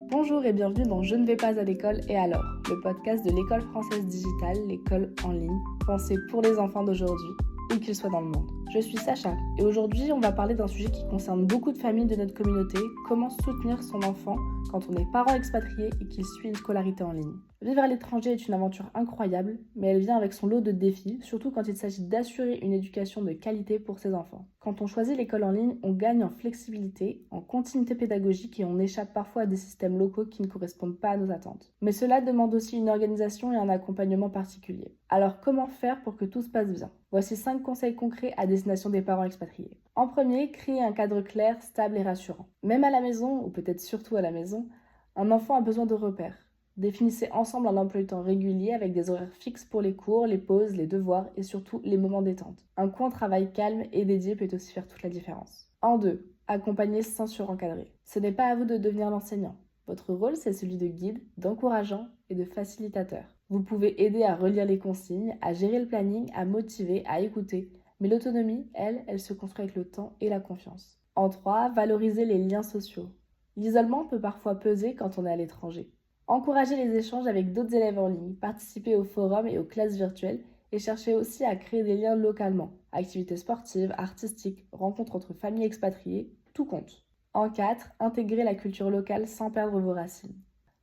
Bonjour et bienvenue dans Je ne vais pas à l'école et alors, le podcast de l'école française digitale, l'école en ligne, pensée pour les enfants d'aujourd'hui, où qu'ils soient dans le monde. Je suis Sacha et aujourd'hui on va parler d'un sujet qui concerne beaucoup de familles de notre communauté, comment soutenir son enfant quand on est parent expatrié et qu'il suit une scolarité en ligne. Vivre à l'étranger est une aventure incroyable, mais elle vient avec son lot de défis, surtout quand il s'agit d'assurer une éducation de qualité pour ses enfants. Quand on choisit l'école en ligne, on gagne en flexibilité, en continuité pédagogique et on échappe parfois à des systèmes locaux qui ne correspondent pas à nos attentes. Mais cela demande aussi une organisation et un accompagnement particulier. Alors comment faire pour que tout se passe bien ? Voici 5 conseils concrets à destination des parents expatriés. En premier, créer un cadre clair, stable et rassurant. Même à la maison, ou peut-être surtout à la maison, un enfant a besoin de repères. Définissez ensemble un emploi du temps régulier avec des horaires fixes pour les cours, les pauses, les devoirs et surtout les moments détente. Un coin de travail calme et dédié peut aussi faire toute la différence. En 2, accompagner sans surencadrer. Ce n'est pas à vous de devenir l'enseignant. Votre rôle, c'est celui de guide, d'encourageant et de facilitateur. Vous pouvez aider à relire les consignes, à gérer le planning, à motiver, à écouter. Mais l'autonomie, elle se construit avec le temps et la confiance. En 3, valoriser les liens sociaux. L'isolement peut parfois peser quand on est à l'étranger. Encouragez les échanges avec d'autres élèves en ligne, participez aux forums et aux classes virtuelles et cherchez aussi à créer des liens localement. Activités sportives, artistiques, rencontres entre familles expatriées, tout compte. En 4, intégrer la culture locale sans perdre vos racines.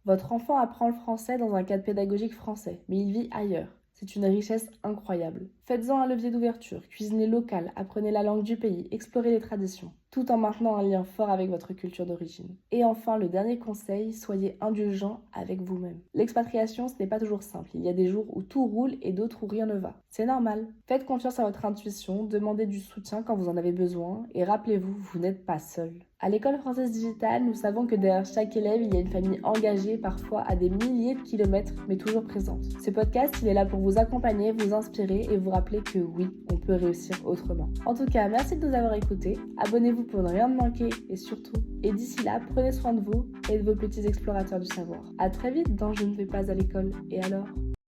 Votre enfant apprend le français dans un cadre pédagogique français, mais il vit ailleurs. C'est une richesse incroyable. Faites-en un levier d'ouverture, cuisinez local, apprenez la langue du pays, explorez les traditions, tout en maintenant un lien fort avec votre culture d'origine. Et enfin, le dernier conseil, soyez indulgent avec vous-même. L'expatriation, ce n'est pas toujours simple. Il y a des jours où tout roule et d'autres où rien ne va. C'est normal. Faites confiance à votre intuition, demandez du soutien quand vous en avez besoin et rappelez-vous, vous n'êtes pas seul. À l'école française digitale, nous savons que derrière chaque élève, il y a une famille engagée, parfois à des milliers de kilomètres, mais toujours présente. Ce podcast, il est là pour vous accompagner, vous inspirer et vous rappeler que oui, on peut réussir autrement. En tout cas, merci de nous avoir écoutés. Abonnez-vous pour ne rien manquer et surtout, et d'ici là, prenez soin de vous et de vos petits explorateurs du savoir. À très vite dans Je ne vais pas à l'école. Et alors ?